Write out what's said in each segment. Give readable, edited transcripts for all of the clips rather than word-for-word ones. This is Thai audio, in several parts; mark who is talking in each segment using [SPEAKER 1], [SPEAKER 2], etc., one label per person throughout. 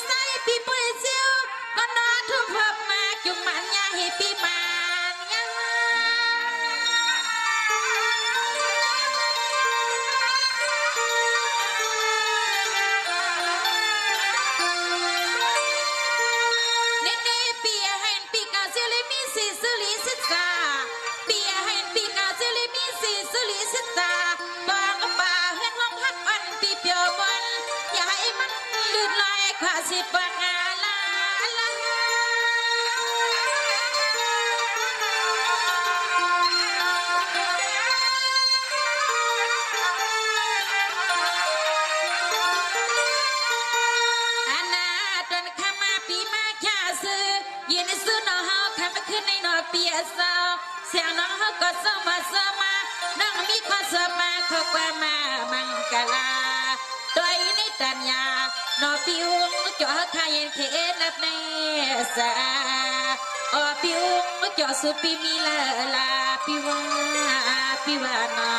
[SPEAKER 1] ใส่ปีปุยเซียวก็นอนทุกพบมาจุงมันยาให้ปีมันยังข้าสิปากาลาลาอันนาตอนข้ามาปีมาแค่ซื้อยืนซื้อน้องเฮาข้ามาขึ้นในนอเปียสาวเสียงน้องเฮาก็เสมาน้องมีความสมาเขากว่ามามังกลาตัวในตัญญาโนปิวงจ่อขายเข็นนับในสาอปิวงจ่อสุปีมีลาลาปิวานา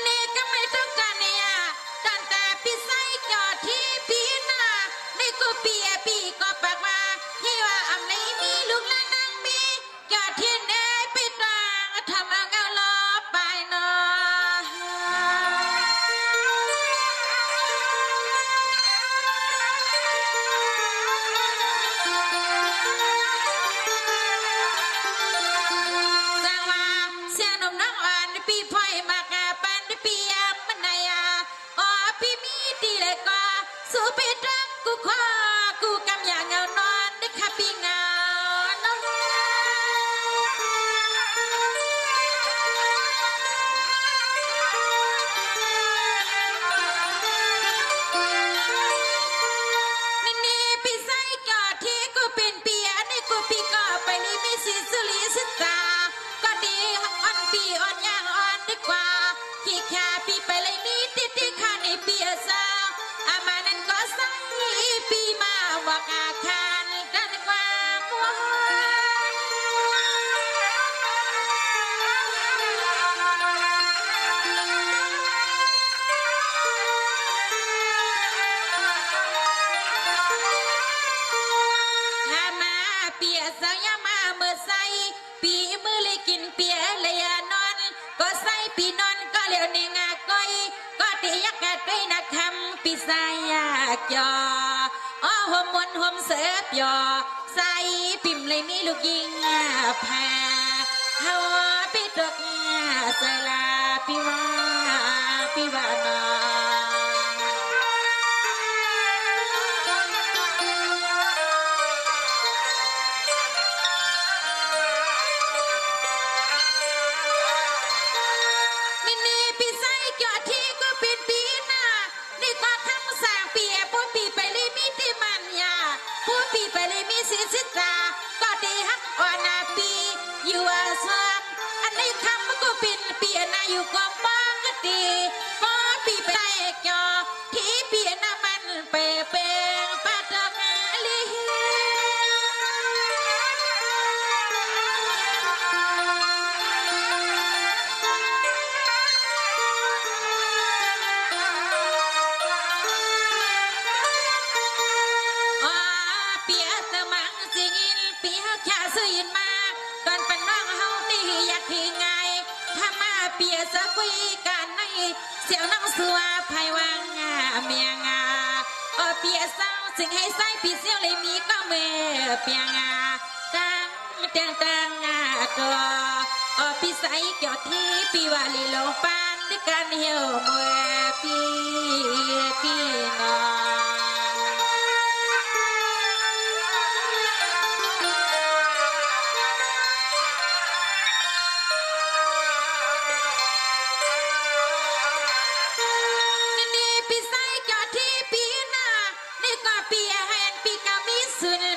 [SPEAKER 1] นี่ก็ไม่ต้องการเนี่ยตั้งแต่ปีไซจ่อที่ปีหน้าในกูปีก็ปากว่าที่ว่าอำในมีลูกและนางมีจ่อที่ไหนไปต่างทำเอาเงาล้อไปเนาสั่งว่าเสียนมน้องอ่อนปีพ่อยมากาปันปียามมันไหนพี่มีดีเลยก็สู้ไปรักกูขอกูกำอย่างเงานอนได้ขับปีเงาน้องนี่พี่ใส่จอดที่กูเป็นเปียนี่กูปีก็ไปนี่มีสิสุริสิตาก็ดีอ่อนปีอ่อนย่างอ่อนดีกว่าขี้แค่ปีไปเลยมีติดที่ข้าในเปียสาวอามานั้นก็ใส่ปีมาว่าอาคารกันความว่าถ้ามาเปียสาวยามาเมื่อใส่ปีมือเลยกินเปียเลยนอนก็ใส่ปีนอนก็เหลียวในงาก้อยก็ตียักษ์ด้วยนักทำปีใส่ยากจอห่มมนห่มเสือปยอใส่ปิ่มเลยมีลูกยิงแพ้เฮาปิดดอกใส่ลาปิวานานี่ปีใส่จอดที่ก็เป็นปีหน้านี่ก็คำสั่งเปียพูดปีไปเลยมีที่มันยาพูดปีไปเลยมีสิตาก็ดีฮักอ่อนนาปีอยู่อาสามอันนี้คำก็เป็นเปียนาอยู่ความบ้างก็ดีก็ปีไปจอที่เปียนามันเปเปงปาดอกลีซื้อยินมาก่อนเป็นน้องเฮาตีอยากที่ไงถ้ามาเปียสะกุยกันในเสียวน้องสัวภายวังเมียงเปียสาวสิ่งให้ใส่ปีเสียวเลยมีก็เมื่อเปียงตั้งตัวปีใส่เกี่ยวที่ปีวาลีโลปานด้วยกันเหี่ยวเมื่อปีนอ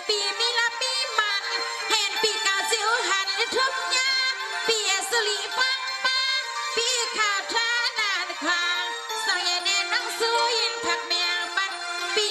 [SPEAKER 1] ปีมีละปีมันเห็นปีกาสิวหันทุกอย่างปีสุริฟังปังปีข่าวทานานควางสอยแน่น้องสู้ยินผักแมงมันปี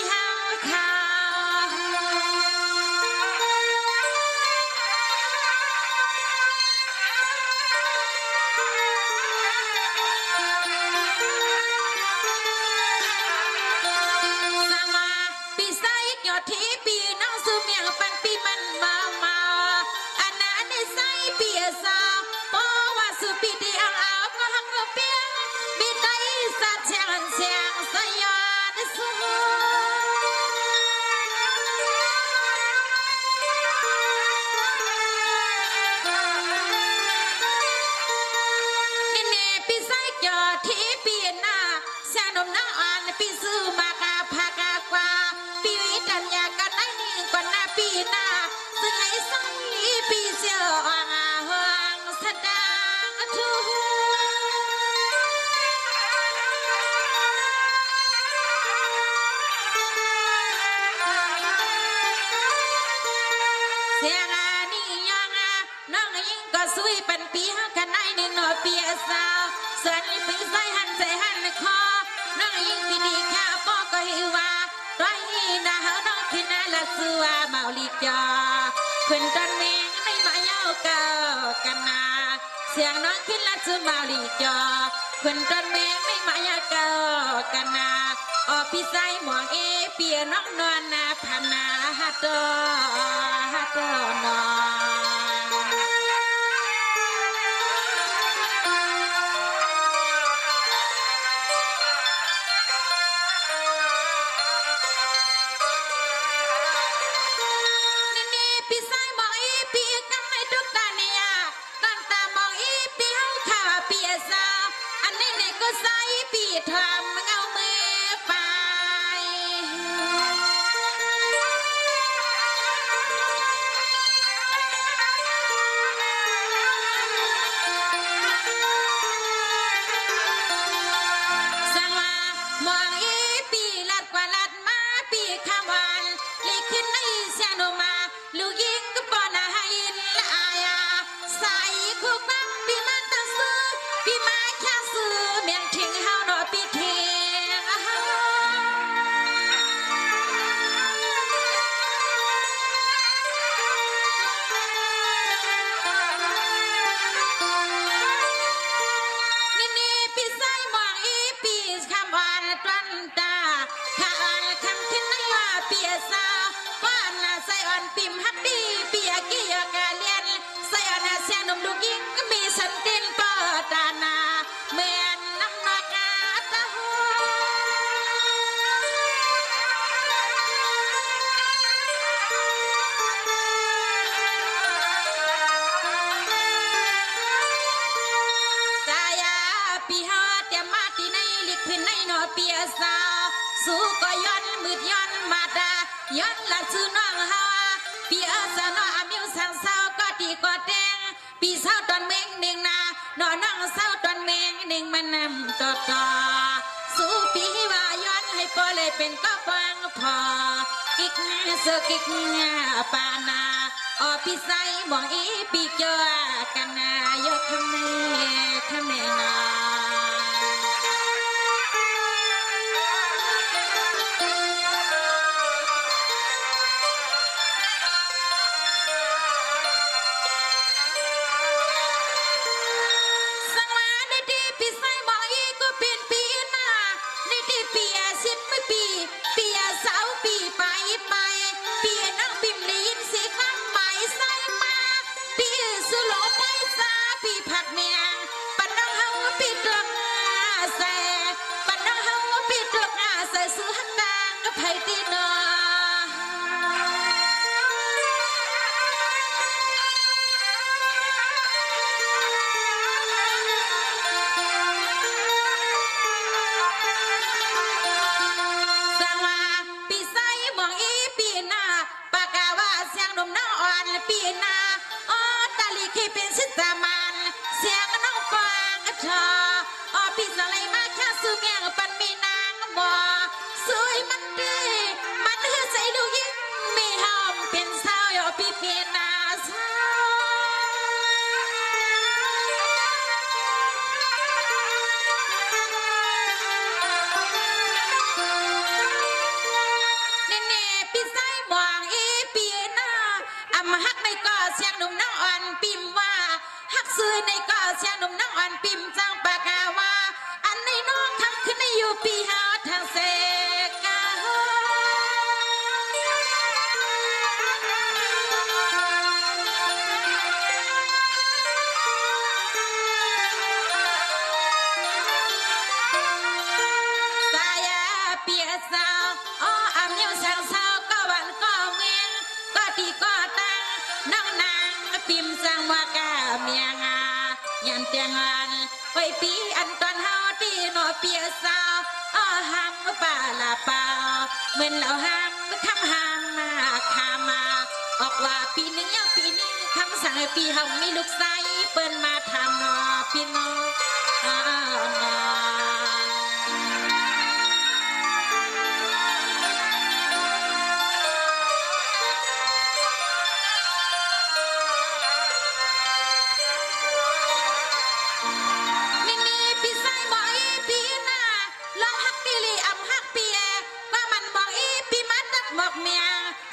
[SPEAKER 1] นาซึ่งไอ้ใส่ปีเสียวอ่างห่วงสะดางทุกเสียงนี่ยังน้องยิงก็สวยเป็นปีเฮากันได้หนึ่งหน่อเปียสาวส่วนปีใส่หันใจหันคอน้องยิงปีดีข้าป้อก็หิวร้อยนาเฮาน้องคิดน่าละสัวเมาลีจอขึ้นตอนเมงในมาเยาเก่ากันนาเสียงน้องคิดละสัวเมาลีจอขึ้นตอนเมงในมาเยาเก่ากันนาออพี่ใส่หมวกเปียน้องนอนนาพานาฮัตโตนอใส่ปีทำเงาเมื่อไปสังว่ามองปีลัดกว่าลัดมาปีคำวันลีขึ้นในเสียงออกมาลูกยิงก็ปอนให้ละอายใส่คุกบังปีมันตะซื้อปีมาแค่ซื้อเมียงทิ้งเฮาหนอปีเทงนี่ปีใส่หมองปีคำวันตันตาข้าอ่านคำขึ้นในว่าเปียสาวว่านใส่อ่อนปิ่มฮักดีเปียกี้ยกาเลียนใส่อ่อนเสียงนมลูกยิงก็มีสันตินเปิดตานาเมียนน้ำนกอาตะหูสายาปีฮาเตียมาที่ในลิกขึ้นในนอเปียสาวสู้ก็ย้อนมืดย้อนมาดาย้อนละซื้อน้องเฮาปีสาวน้ออามิวสังสาวก็ดีก็แดงปีสาวตอนเมงหนึ่งนาน้อน้องสาวตอนเมงหนึ่งมันนำต่อสู้ปีว่าย้อนให้พอเลยเป็นก็ฟังพอกิกเสือกิกปานาออปีใส่มองปีเจอกันนายกคำเนนาปีนาอ๋อตาลีคีเป็นสิสามันเสียงน้องฟังชออ๋อพี่สไลมาแค่สู้แงปันมีนางบ่สวยมันดีมันเฮือใส่ดูยิ่งมีหอมเป็นสาวอ๋อพี่เปียนาสเสียงหนุ่มน้องอ่อนปิ่มว่าฮักซื้อในก็เสียงหนุ่มน้องอ่อนปิ่มจังปากาว่าอันในน้องทั้งขึ้นในอยู่ปีหาทางเสกาสายาเปียสาวอ๋ออำเนียวสังสาวก็หวานก็เมียงก็ตีก็ตังน้องนางปิ่มสังว่ากาเมียงายันเตียงอันไว้ปีอันตอนเฮาที่นอเปียสาวอ้อห้ามป่าลาเปล่าเหมือนเราห้ามคำห้ามมาขามา ออกว่าปีนี้ปีนี้คำสั่งให้ปีเฮามีลูกไส้เปิ้นมาทำนอพี่น้องนี่ปีไส้บอกอีปีหน้าลองฮักกิลีอำฮักปีแอว่ามันบอกอีปีมันดักบอกเมีย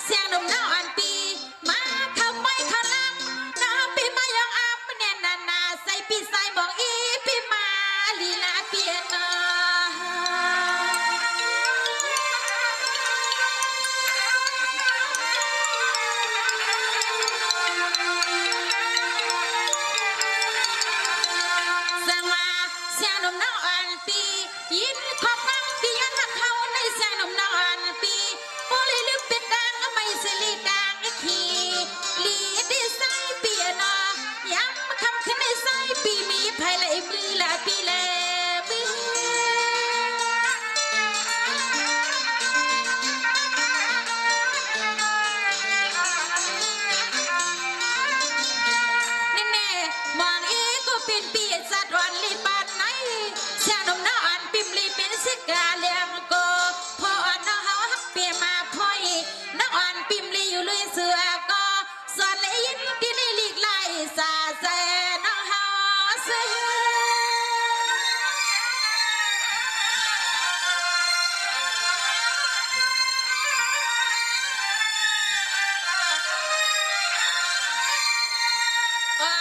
[SPEAKER 1] เสียงหนุ่มน้องอ่อนปีมาเข้าไปเข้าลังน้องปีมายองอับแน่นนาใส่ปีไส้บอกอีปีมาลีลาเปียโนสังว่าเสียงหนุ่มน้องอ่อนปียินขอบฟังปีย้อนหักเขาในเสียงหนุ่มน้องอ่อนปีโอลิลิปเป็นดังไม่สิลีดังขี้ลีดีไซน์ปีโนย้ำคำขึ้นในไซปีมีภายไหลมือละปีแลมือนี่แน่มองอีก็เป็นปีสัตว์วันลีปานไหนเสียงหนุ่มน้องอ่อนปิมลีเป็นสิกาเลียงโกพออ่อนน้องเฮาฮักเปียมาพ่อยน้องอ่อนปิมลีอยู่ลุยเสือก็สอนเลยยินที่นี่ลีกไล่ซาแซน้องเฮาเสือว่า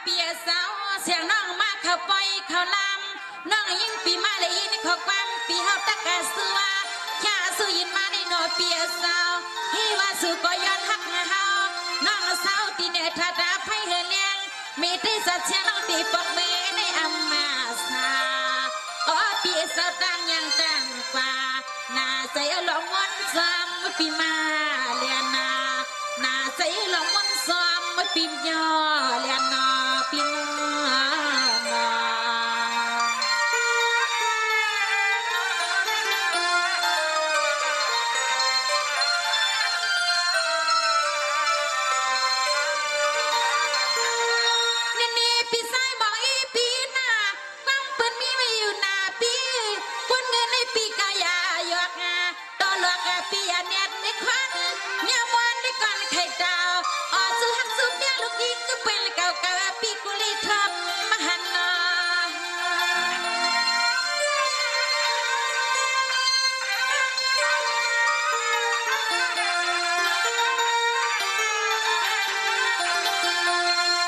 [SPEAKER 1] เปียสาวเสียงน้องมาเข้าไปเข้าลำน้องยิ่งปีมาเลยยินขอความปีเฮาตะกะสัวแค่สู้ยินมาในโนเปียสาวฮีว่าสู้ก็ย้อนฮักเฮาน้องสาวที่เนธาดาไพ่เฮเลียงมีที่สัจเชียน้องตีปกเมในอัมมาสาโอ้เปียสาวตั้งยังตั้งกว่านาใจหลงมนต์ซ้ำปีมาเลียนานาใจหลงมนต์ซ้ำปีมย่อเลียนาปีนานี่ปีไส้บอกอีปีหน้าความเปิ้นมีไว้อยู่หน้าปีคนเงินในปีกายาหยอกงาต่อหลอกปีอันเน็ตในควันเนี่ยมวนในก่อนไข่ดาวอ๋อสู้ฮักสู้เมียลูกยิงก็เป็นเก่าปีกุลีทอมมหันนา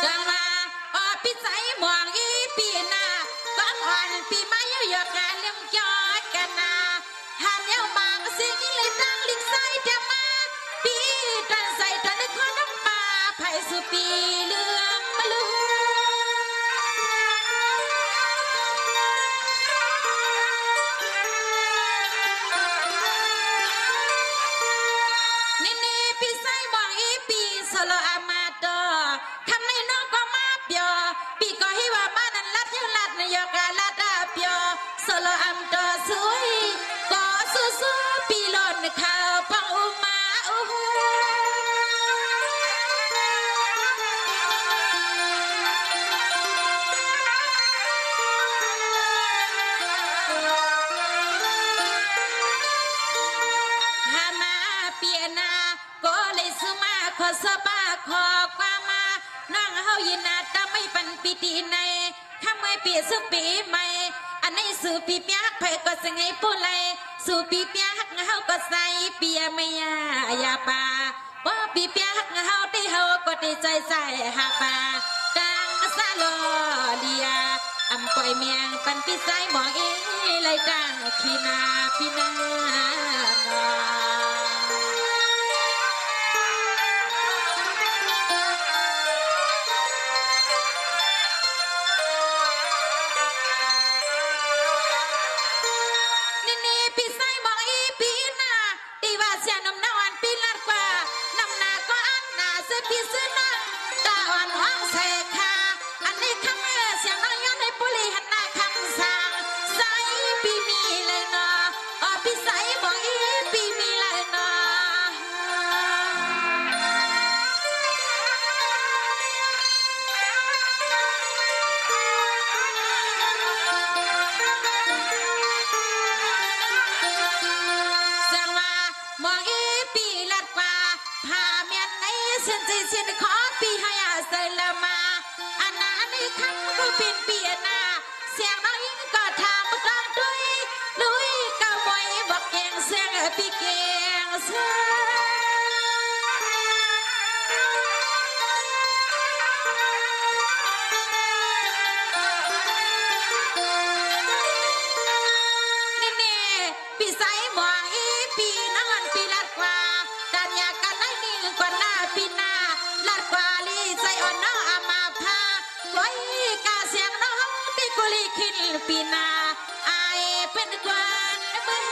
[SPEAKER 1] จังว่าออปีใสมองอีปีหน้าก้อนอ่อนปีไม้หยอกงานเลี้ยงจอดกันนาหันเย้าบางสิ่งเลยตั้งลิงใส่เดียมาปีตันใส่ตันนึกขอน้ำมาไผ่สุปีเลืองมาลือนี่ปีไส้มองอีปีโซโลอามาโดคำในน้องก็มาเปียวปีก็ให้ว่ามานันลัดยุลัดนยกาลัดาเปียวโซโลอัมโดสวยก็สู้ปีหล่นข้าวพังอุมาอู้หามาเปียนาก็เลยสุมาขอสบาขอความมาน้องเฮายินนาตาไม่ปันปีตีในข้าเมื่อปีสุปีใหม่อันในสู่ปีเปียกไผ่ก็สงให้ผู้ไลสู่ปีเปียกเฮาก็ใส่เปียไม่ยายาปาว่าปีเปียกเฮาที่เฮาก็ได้ใจใส่หาปาดังซาโลเลียอำปล่อยเมียงปันปีใส่หมองเอเลยดังขีนาพี่นานี่ปีไส้มองอีปีหน้าตีว่าเสียนมนาวันปีลัดกว่านำนาก็อันนาเสื้อพี่เสื้อนังตาอ่อนห้องเสกค่ะอันนี้คำเสียงน้องย้อนให้ปุริหันหน้าคำสั่งใส่ปีมีเลยเนาะอ๋อปีไส้มองอีปีมีเลย เสียนขอปีให้อาเซลมาอันนั้นในคำก็เป็นเปียนาเสียงน้อยก็ทำมาต้องด้วยลุยก็มวยบอกแกงเสียงปีแกงเสียปีไซหมวงอีปีนั่งปีลัดกว่าดันยากันได้นิ่งกว่าหน้าปีหน้าลัดกว่าลีใจอ่อนน้องอามาพาไว้กาเสียงน้องที่กุลีขินปีหน้าอายเป็นกวนเมื่อ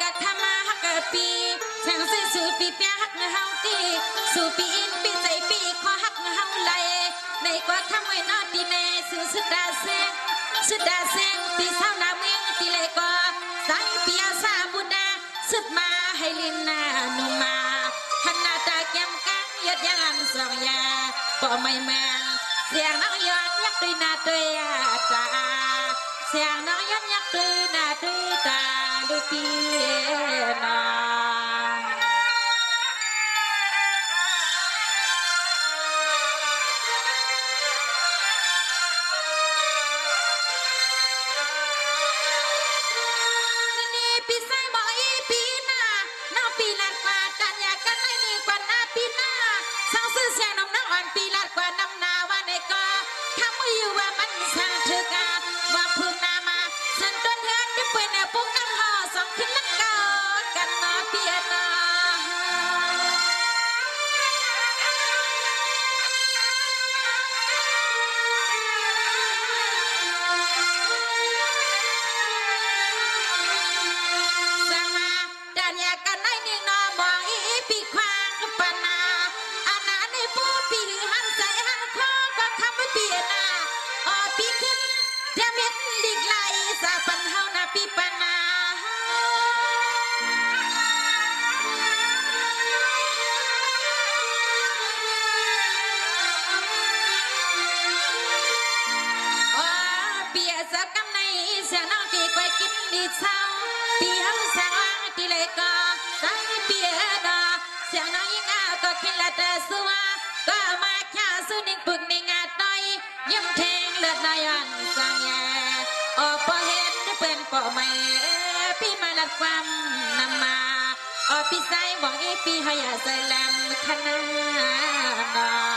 [SPEAKER 1] กะทำมาฮักปีแสงสีสู่ปีเปียฮักเฮาตีสู่ปีอินปีใจปีขอฮักเฮาไหลในกว่าคำไว้นอดีเนสู่สุดาเซงปีเศร้านาเมืองตีเลยก็สายเปียสาบุดาสุดมาให้ลินนาหนุมาหันหน้าตาแก้มกังยดยันสองยาก็ไม่แมนเสียงน้องย้อนยักด้วยหน้าด้วยตาเสียงน้องย้อนยักด้วยหน้าด้วยตาดูปีนาปีไซบ่อีปีหน้าน้องปีลัดกว่ากันอยากกันไม่มีกว่าหน้าปีหน้าสังซื้อเสียงน้องอ่อนปีลัดกว่าน้ำนาว่าในก็ทำมืออยู่ว่ามันสั่งเธอกาว่าพึ่งนามาสันต้นเฮือนที่เปิดแนวปุ๊กกันห่อสองขึ้นลังเก่ากันนอเปียนอปีควางปนาอันนั้นในผู้ปีหรือหันใส่หันคอก็คำว่าปีนาปีขึ้นเดี๋ยวเม็ดดิกไหลสาปันเฮานาปีปนาปีสักกำในเสียน้องตีไปกินดีเช้าปีเฮาแสงว่างตีเลยก็ใส่ปีดาเสียงน้องยิ่งอาก็คิดละแต่สัวก็มาแค่สุนิงปึกในงาต้อยยิ้มแทงเลือดนายอันสังแย่พอเห็นเป็นปอไม่พี่มาลัดความนำมาพี่ใส่บอกอีปีให้ใส่แลมขนาด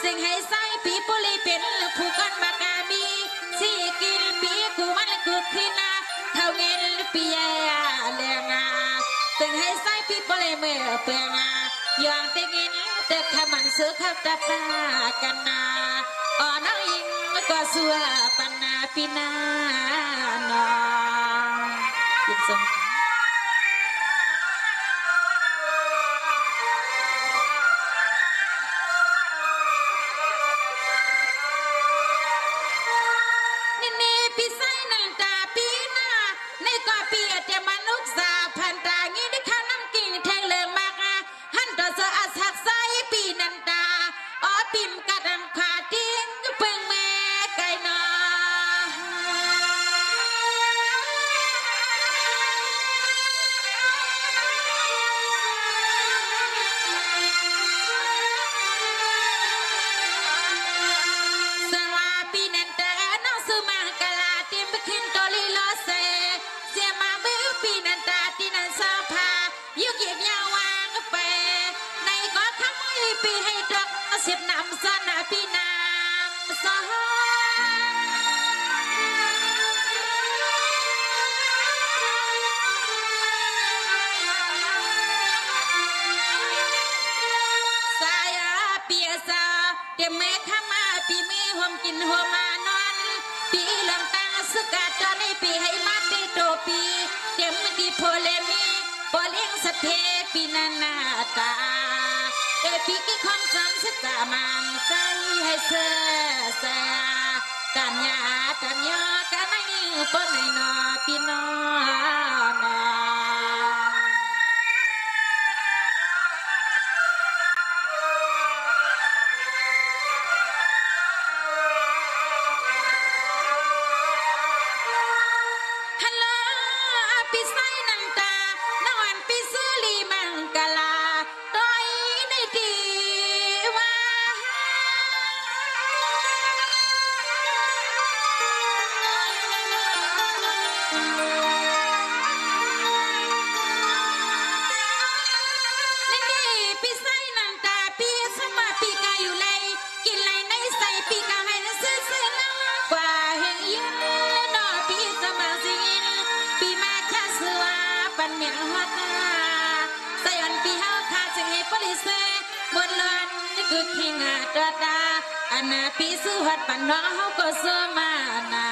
[SPEAKER 1] สิ่งให้ใส่ปีปุลีเป็นผู้กันมากามีสิกินปีกูมันกูขึ้นนะเท่าเงินปียเลียงาสิ่งให้ใส่ปีปุลีเมื่อเปลืองอย่างเต็งินแต่ขมันซื้อข้าวตาปลากันนาน้องอิงก็สัวปันนาปีนาน้อง สงนี่พี่ไส้นังตาปีหน้าในก่อปีเจะมานุกสาพันตางี้ได้ข้าวน้ำกิ่งแทงเลืองมากหันต่อเสืออาสักไซปีนันตาอ๋อปิ่มกระดังขาทิ้งเพิ่งแม่ไก่นอสวาปีนันตาน้องสุมังกลาติมไปขึ้นโตลีโลเซเสียมาเบื้อปีนันตาที่นันสาพายุกเยียบยาวางไปในก็ทำให้ปีให้ดอกเสียบน้ำสนาปีน้ำสองสายเปียสาเดี๋ยวแม่ข้ามาปีมีหัวกินหัวมานอนปีลำตาสกัดตอนในปีให้มาตีโตปีเดี๋ยวมึงดีโพเลมีโพเลี้ยงสเทปีนานาตาปีกี่คำซ้ำเสตามันใจให้เสือเสือกันยากันยอกันไม่ปนในนอปีนอนอฮัลโหลปีไส้นังตานอนปีสุลีมังกลาต้อยในดีว่าในดีปีไส้นังตาปีสมาปีกาอยู่เลยกินไรในใส่ปีกาให้เสื้อเสื้อน้ำกว่าเฮงยืนนอปีสมาสินปีมาแค่เสือปันเมียงหัวตาใส่อันปีเฮาขาดจึงให้ปลิเซบนลอนนี่คือขิงหาตาตาอันนาปีสู้หัดปันน้องเฮาก็สู้มานา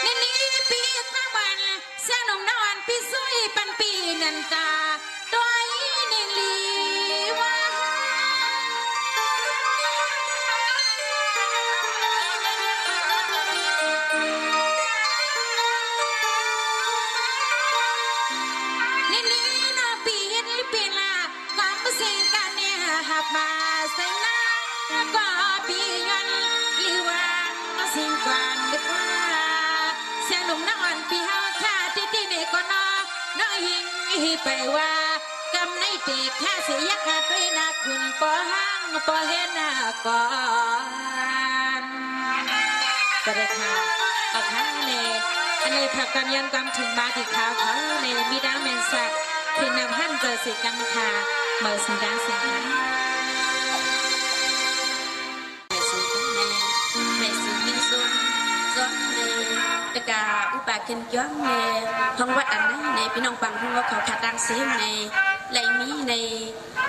[SPEAKER 1] นี่ปีข้าวันเสียงนมนอนปีสู้ปันปีนันตาตัวนิลีว่า นี่นะปีเห็นปีละก็มาเสียงกันเนี่ยหับมาใส่หน้าก็ปียันหรือว่ามาเสียงกันดีกว่าเสียงหนุ่มนักอ่อนปีเฮาชาติที่นี่ก็นอน้อยหิงไปว่ากำในเตะแค่เสียยักษ์ด้วยนะคุณปอหังปอเห็นหน้าก่อนสวัสดีค่ะเอาทั้งเลยอันนี้ผักกำยันกำถึงบาติขาวเขาในมีดังเมนสักคือนำหั่นเจอสิกังคาเมื่อสิงดังสิงค่ะในสูงในสูงยิ่งสูงซ้อนในตะกาอุปาเกินย้อนในห้องวัดอันนั้นในพี่น้องปังห้องว่าเขาขาดดังเสียงในไหลมีใน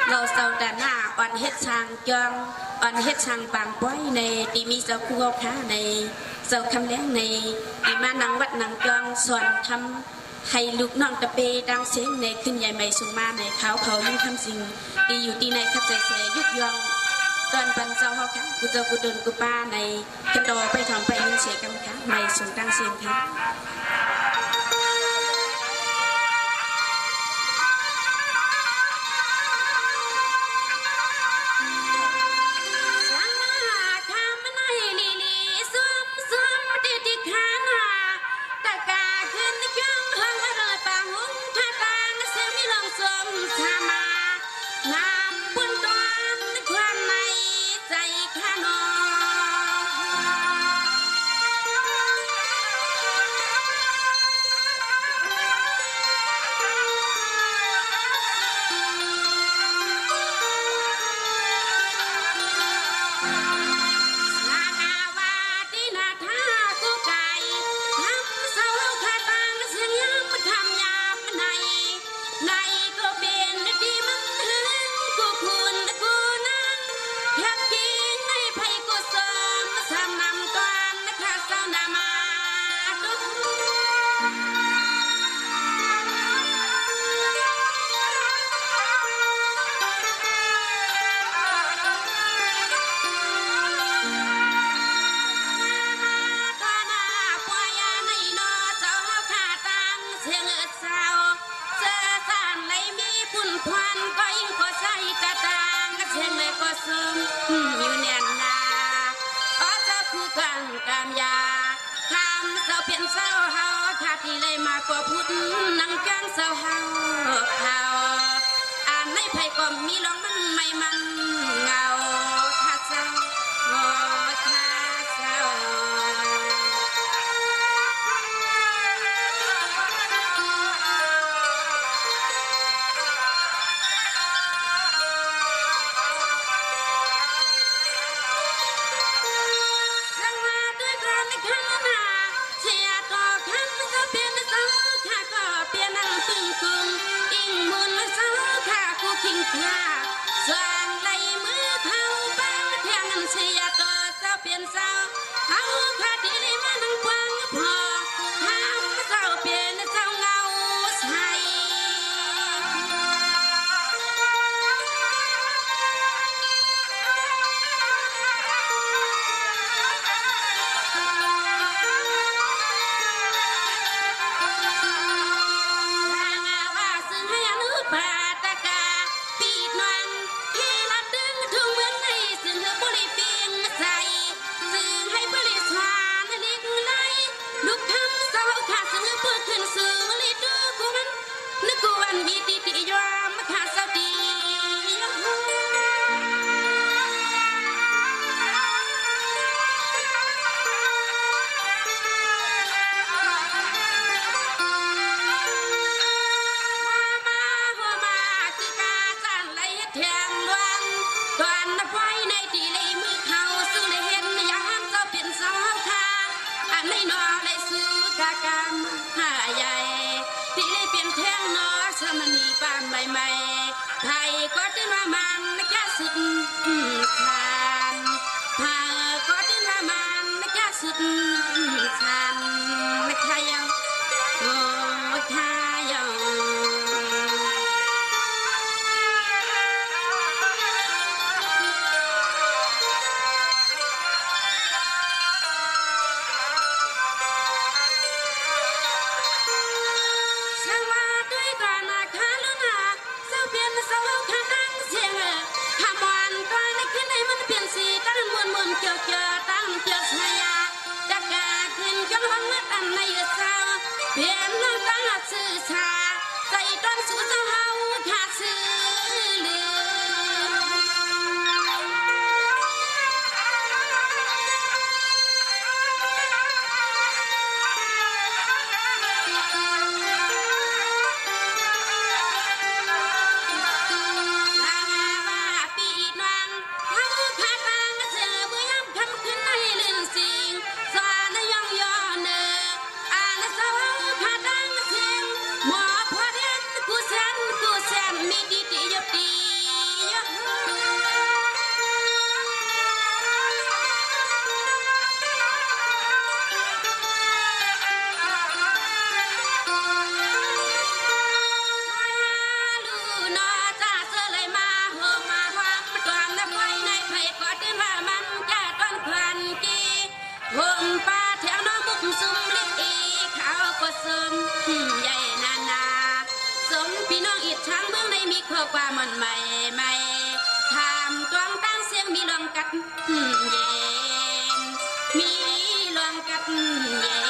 [SPEAKER 1] เราเศร้าด่านหน้าอ่อนเฮ็ดช่างจองอ่อนเฮ็ดช่างปางป้อยในตีมีเจ้าคู่เอาค้าในเจ้าคำแรงในปีมานังวัดนังจองส่วนทำให้ลูกน้องตะเปดังเสียงในขึ้นใหญ่ใหม่สูงมาในเขายิ่งทำสิ่งดีอยู่ที่ในขัดใจเสยุกยองตอนปันเจ้าเขาค่ะกูเจ้ากูโดนกูป้าในกันดอไปถอนไปยินเสียกันค่ะใหม่สูงดังเสียงค่ะ
[SPEAKER 2] พุดนังกลางเสาเฮาข่าวอ่านในไผ่ก็มีร้องมันไม่มันเงาท่าเศร้าท่าเศร้าสังมาด้วยกรอนในขันนาเชียร์ก็ขันก็เปลี่ยนเสาข้าก็เปลี่ยนนั่งตึงกุงอิงมุนเสาข้ากูคิงข้าสว่างไหลมือเผาบ้างเที่ยงนั้นเชียร์ก็เจ้าเปลี่ยนเสาเอาข้าดีเลยมานั่งกวางพอทำเสาเปลี่ยนเสาเงาใส ว่าซึ่งให้อนุปาตกาปีดนวลที่ลัดดึงทุ่งเมืองในซึ่งให้บริเปียงใส่ซึ่งให้บริสวานเล็กไหลลูกคำเศร้าขาดซึ่งให้เพื่อขึ้นสูงลิดดูกูมันนึกกูวันวีติติยอมขาดเศร้าดี หัวมาคือกาสั่นไหลเทียงดวงตอนนับไว้ในที่เลยมือเขาซึ่งได้เห็นยามเจ้าเป็นสาวค่ะอันในนอได้ซื้อกากามหาใหญ่ที่เลยเปลี่ยนแทงนอสมณีปานใหม่ๆไทยก็ตื่นมามันนะแค่สุดทานพาก็ตื่นมามันนะแค่สุดทานนะใครยังโอ้ใครยัง สวัสดีก่อนนะคาลุนาเจ้าเปลี่ยนเสาขานั่งเสียงทำวันก่อนนะขึ้นให้มันเปลี่ยนสีตั้งมวนเกี่ยวตั้งเกี่ยวสายาจะกาขึ้นกันห้องนัดอันในเสาเปลี่ยนน้ำตั้งสื่อชาใส่ต้นสู่เจ้าเฮาขาดสื่อลืปีนวงเขาขาดบางเสือบุยำคำขึ้นในลื่นสิงสานยองยอเนออ่านเสาขาดดังเสียงหมอพอเด่นกูแสนมีดีดียบดีลูนอจ้าเสือเลยมาโฮมาหอมตอนนับไว้ในไผ่ก็ตื่นว่ามันจะต้นควันกีผมป้าแถวน้องบุกซุ่มลิกอีเขาก็สมใหญ่นาสมพี่น้องอิดช้างเมืองในมีข้อความมันใหม่ถามตวงตั้งเสียงมีลองกัดเย็นมีลองกัดเย็น